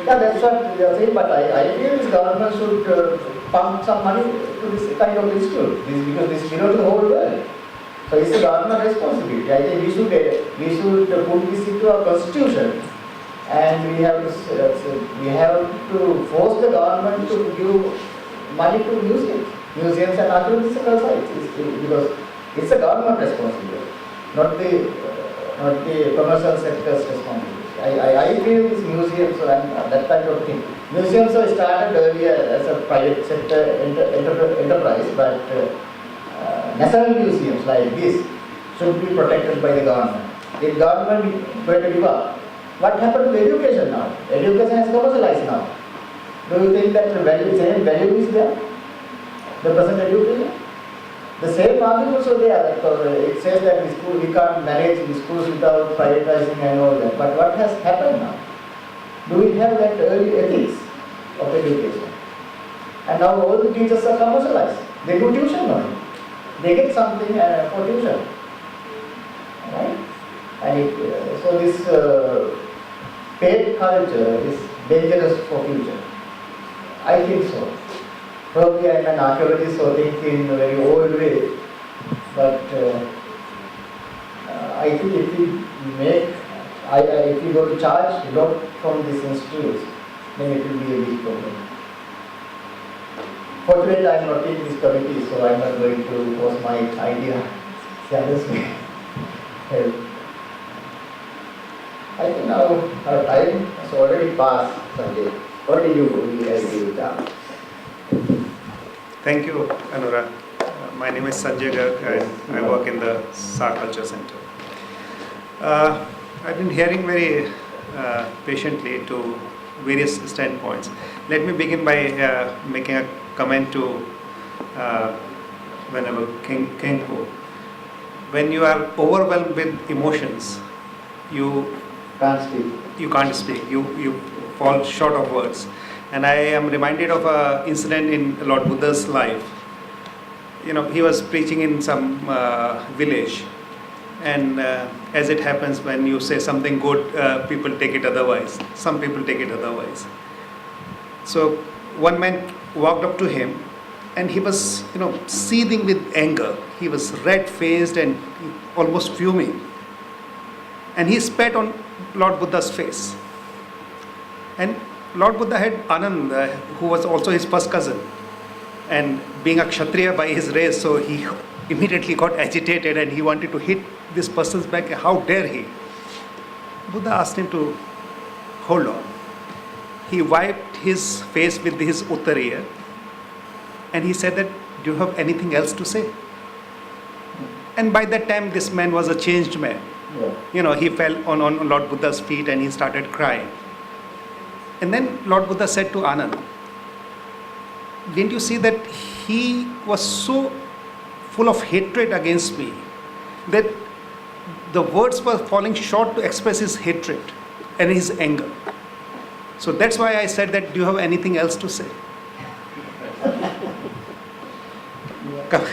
Yeah, that's what we are saying, but I feel this government should pump some money to this kind of institute, because this belongs to the whole world. So it's a government responsibility. I think we should put this into our constitution, and we have to force the government to give money to museums and archaeological sites, because it's a government responsibility, not the commercial sector's responsibility. I feel these museums and that kind of thing. Museums were started earlier as a private sector enterprise, but national museums like this should be protected by the government. The government is going to give up. What happened to education now? Education has commercialized now. Do you think that the same value is there? The present education? The same argument also there. It says that we can't manage the schools without privatizing and all that. But what has happened now? Do we have that early ethics of education? And now all the teachers are commercialized. They do tuition only. They get something for tuition, right? And so this paid culture is dangerous for future. I think so. Probably I'm an archaeologist, so think in a very old way. But I think if we go to charge a lot from these institutes, then it will be a big problem. Fortunately, I am not in this committee, so I am not going to force my idea the others may help. I think now our time has already passed, Sanjay. What do you agree with? Thank you, Anurag. My name is Sanjay Garg and I work in the SAARC Culture Center. I've been hearing very patiently to various standpoints. Let me begin by making a comment to whenever King Po. When you are overwhelmed with emotions, you can't speak. You fall short of words. And I am reminded of an incident in Lord Buddha's life. You know, he was preaching in some village, and as it happens, when you say something good, people take it otherwise. Some people take it otherwise. So one man walked up to him, and he was, seething with anger. He was red-faced and almost fuming. And he spat on Lord Buddha's face. And Lord Buddha had Anand, who was also his first cousin. And being a Kshatriya by his race, so he immediately got agitated and he wanted to hit this person's back. How dare he? Buddha asked him to hold on. He wiped his face with his uttariya and he said that, do you have anything else to say? And by that time, this man was a changed man. Yeah. He fell on Lord Buddha's feet and he started crying. And then Lord Buddha said to Anand, didn't you see that he was so full of hatred against me that the words were falling short to express his hatred and his anger. So that's why I said that, do you have anything else to say?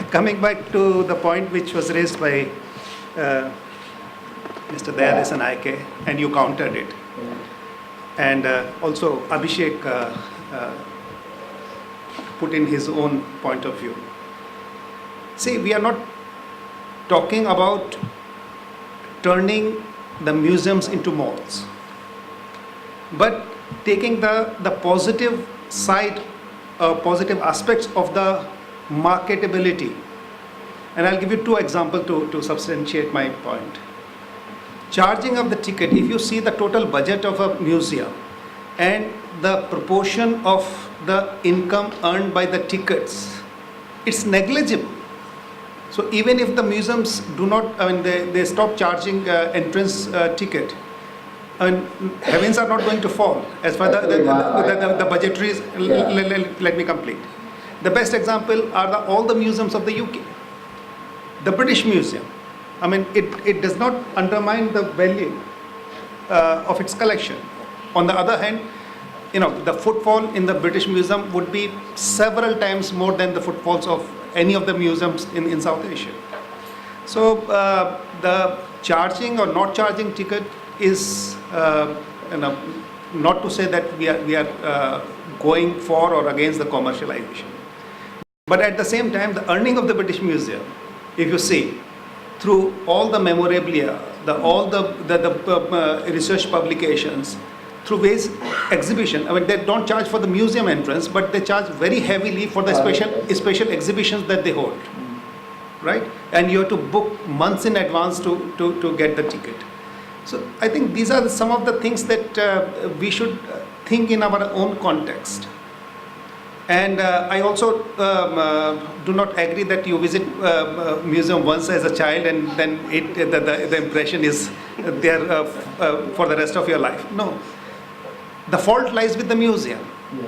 Coming back to the point which was raised by Mr. Dayadesan Aike, and you countered it. And also Abhishek put in his own point of view. See, we are not talking about turning the museums into malls, but taking the positive side, positive aspects of the marketability. And I'll give you two examples to substantiate my point. Charging of the ticket, if you see the total budget of a museum, and the proportion of the income earned by the tickets, it's negligible. So even if the museums do not, they stop charging entrance ticket, heavens are not going to fall as far as the budgetary is. Let me complete. The best example are all the museums of the UK. The British Museum, it does not undermine the value of its collection. On the other hand, the footfall in the British Museum would be several times more than the footfalls of any of the museums in South Asia. So the charging or not charging ticket is not to say that we are going for or against the commercialization. But at the same time, the earning of the British Museum, if you see, through all the memorabilia, all the research publications, through various exhibition, they don't charge for the museum entrance, but they charge very heavily for the special exhibitions that they hold, right? And you have to book months in advance to get the ticket. So I think these are some of the things that we should think in our own context. And I also do not agree that you visit museum once as a child and then the impression is there for the rest of your life. No. The fault lies with the museum. Yeah.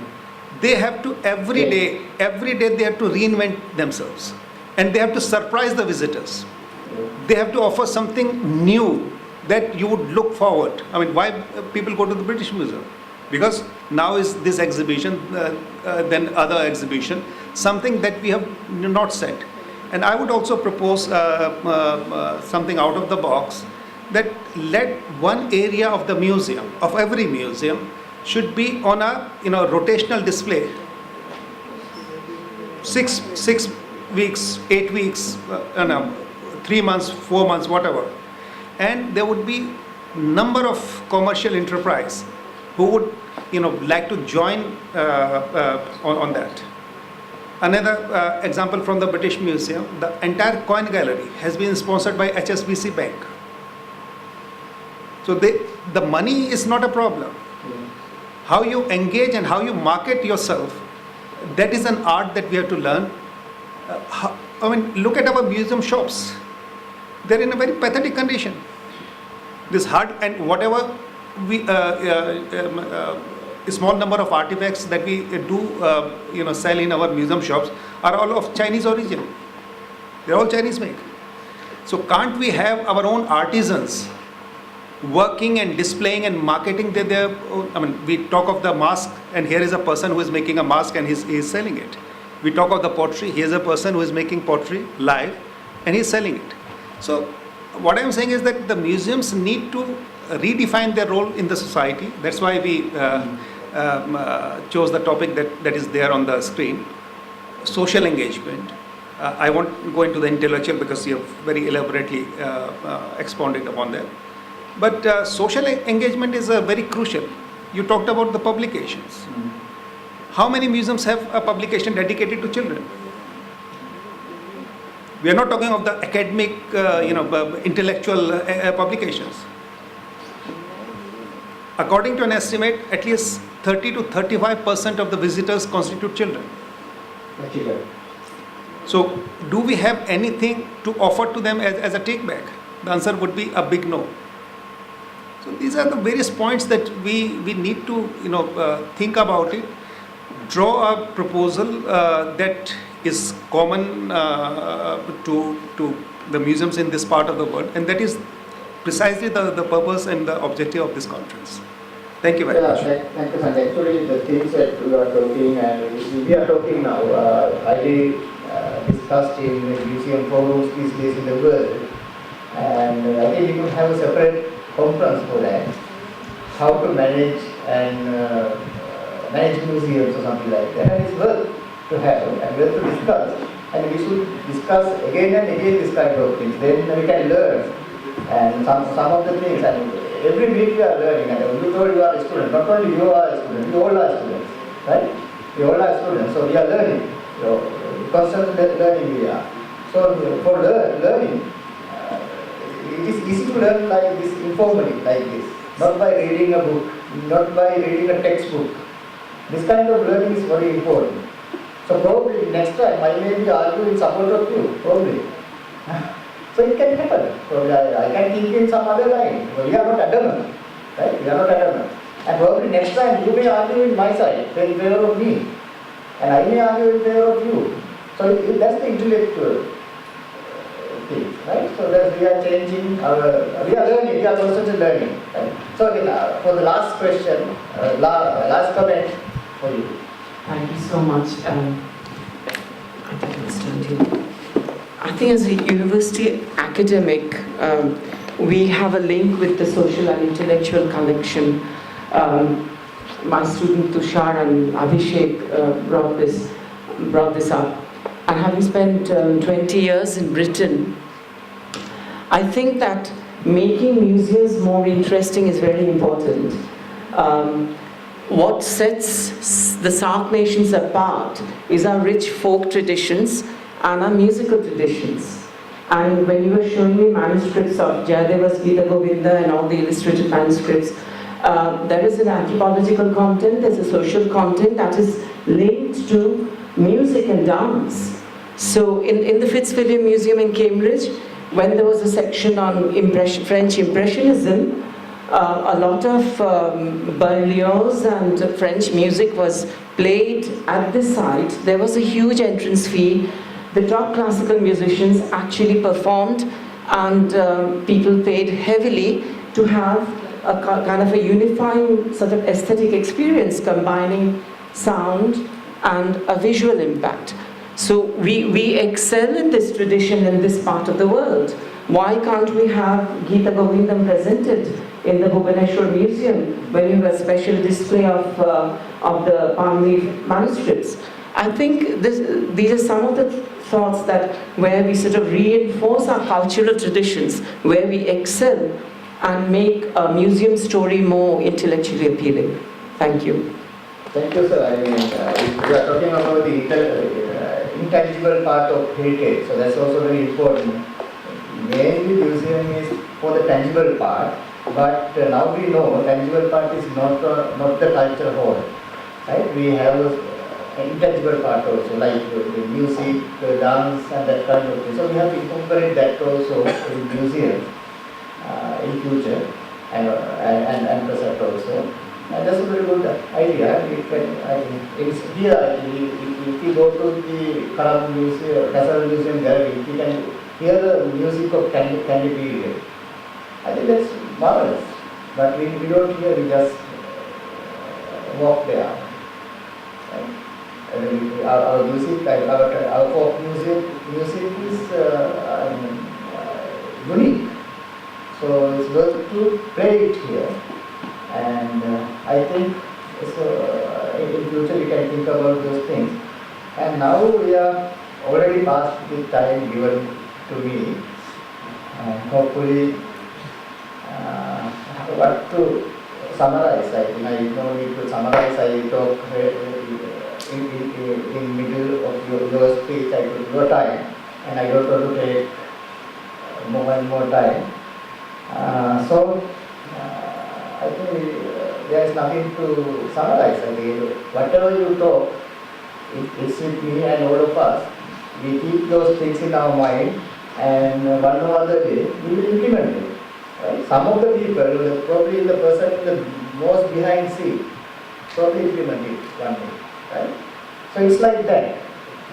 They have to every day they have to reinvent themselves, and they have to surprise the visitors. Yeah. They have to offer something new that you would look forward. Why people go to the British Museum? Because now is this exhibition, then other exhibition, something that we have not said. And I would also propose something out of the box, that let one area of the museum, of every museum, should be on a rotational display. 6 weeks, 8 weeks, 3 months, 4 months, whatever. And there would be number of commercial enterprise who would like to join on that. Another example from the British Museum, the entire coin gallery has been sponsored by HSBC Bank. So the money is not a problem. How you engage and how you market yourself, that is an art that we have to learn. Look at our museum shops. They're in a very pathetic condition. This hard and whatever we a small number of artifacts that we do sell in our museum shops are all of Chinese origin. They're all Chinese made. So can't we have our own artisans working and displaying and marketing we talk of the mask, and here is a person who is making a mask and he's selling it. We talk of the pottery, here's a person who is making pottery live and he's selling it. So what I'm saying is that the museums need to redefine their role in the society. That's why we chose the topic that is there on the screen, social engagement. I won't go into the intellectual because you have very elaborately expounded upon that. But social engagement is very crucial. You talked about the publications. Mm-hmm. How many museums have a publication dedicated to children? We are not talking of the academic, intellectual publications. According to an estimate, at least 30 to 35% of the visitors constitute children. So, do we have anything to offer to them as a take-back? The answer would be a big no. So, these are the various points that we need to think about it, draw a proposal that is common to the museums in this part of the world, and that is precisely the purpose and the objective of this conference. Thank you very much. Thank you, Sanjay. Actually, the things that we are talking and we are talking now, highly discussed in the museum forums these days in the world, and I think we could have a separate conference for that. How to manage and manage museums or something like that. And it's worth to have and worth to discuss. And we should discuss again and again this kind of things. Then we can learn. And some of the things, and every week we are learning. And you told you are a student. Not only you are a student, we all are students. Right? We all are students. So we are learning. Constant learning we are. So for learning, it is easy to learn like this informally, like this. Not by reading a book. not by reading a textbook. This kind of learning is very important. So probably next time I may be arguing in support of you, probably. So it can happen. Probably I can think in some other line. We are not adamant, right? We are not adamant. And probably next time you may argue in my side, in favor of me. And I may argue in favor of you. So that's the intellectual thing, right? So that we are changing we are learning, we are constantly learning. Right? So again, for the last question, last comment for you. Thank you so much. I think I'll stand here. I think as a university academic, we have a link with the social and intellectual collection. My student Tushar and Abhishek brought this up. And having spent 20 years in Britain, I think that making museums more interesting is very important. What sets the SAARC nations apart is our rich folk traditions and our musical traditions. And when you were showing me manuscripts of Jayadeva's Gita Govinda and all the illustrated manuscripts, there is an anthropological content, there's a social content that is linked to music and dance. So in the Fitzwilliam Museum in Cambridge, when there was a section on French Impressionism, a lot of Berlioz and French music was played at this site. There was a huge entrance fee. The top classical musicians actually performed, and people paid heavily to have a kind of a unifying sort of aesthetic experience combining sound and a visual impact. So we excel in this tradition in this part of the world. Why can't we have Gita Govindam presented in the Bhubaneswar Museum when you have a special display of the palm leaf manuscripts? I think these are some of the thoughts that where we sort of reinforce our cultural traditions, where we excel and make a museum story more intellectually appealing. Thank you. Thank you, sir. I mean, we are talking about the intangible part of heritage, so that's also very important. Mainly museum is for the tangible part, but now we know tangible part is not the culture whole, right? We have an intangible part also, like the music, the dance, and that kind of thing. So we have to incorporate that also in museums in future and present also. And that's a very good idea. It's here actually. If you go to the Karam Museum, Castle Museum Gallery, you can hear the music of Candy period. I think that's marvelous. But we don't hear, we just walk there. Right? Our music, our folk music is unique. So it's worth to play it here. And I think in future we can think about those things. And now we are already past the time given to me. Hopefully, what to summarize? I think I don't need to summarize. I talk in middle of your speech. I took your time, and I don't want to take more and more time. I think there is nothing to summarize. I mean, whatever you talk, it's with me and all of us. We keep those things in our mind, and one or other day we will implement it. Right? Some of the people, probably the person in the most behind seat, probably implement it one day. Right? So it's like that.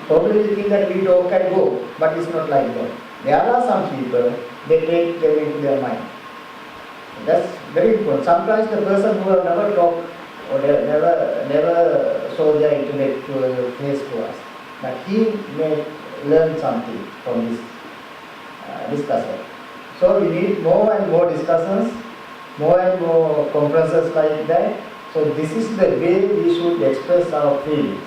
Probably we think that we talk and go, but it's not like that. There are some people, they take them into their mind. That's very important. Sometimes the person who have never talked or never show their intellectual face to us, but he may learn something from this discussion. So we need more and more discussions, more and more conferences like that. So this is the way we should express our feelings.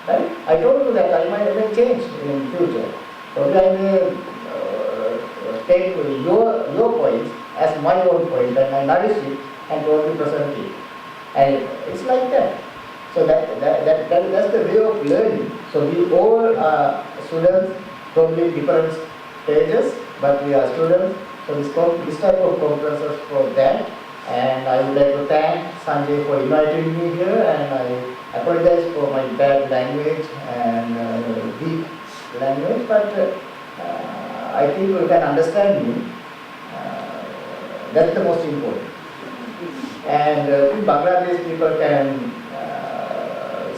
Right? I told you that I may change in future. Probably I may take your points as my own point, and I nourish it and probably present it. And it's like that. So that's the way of learning. So we all are students, probably different stages, but we are students. So this type of conferences for that. And I would like to thank Sanjay for inviting me here, and I apologize for my bad language and weak language, but I think you can understand me. That's the most important. And Bangladesh people can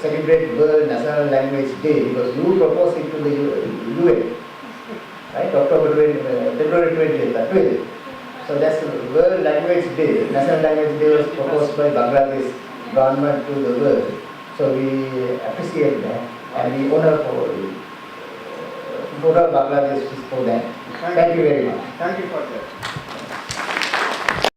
celebrate World National Language Day because you proposed it to the UN, right? February 20th, 12th. So that's World Language Day. National Language Day was proposed by Bangladesh government to the world. So we appreciate that and we honor for Bangladesh for that. Thank you very much. Thank you for that.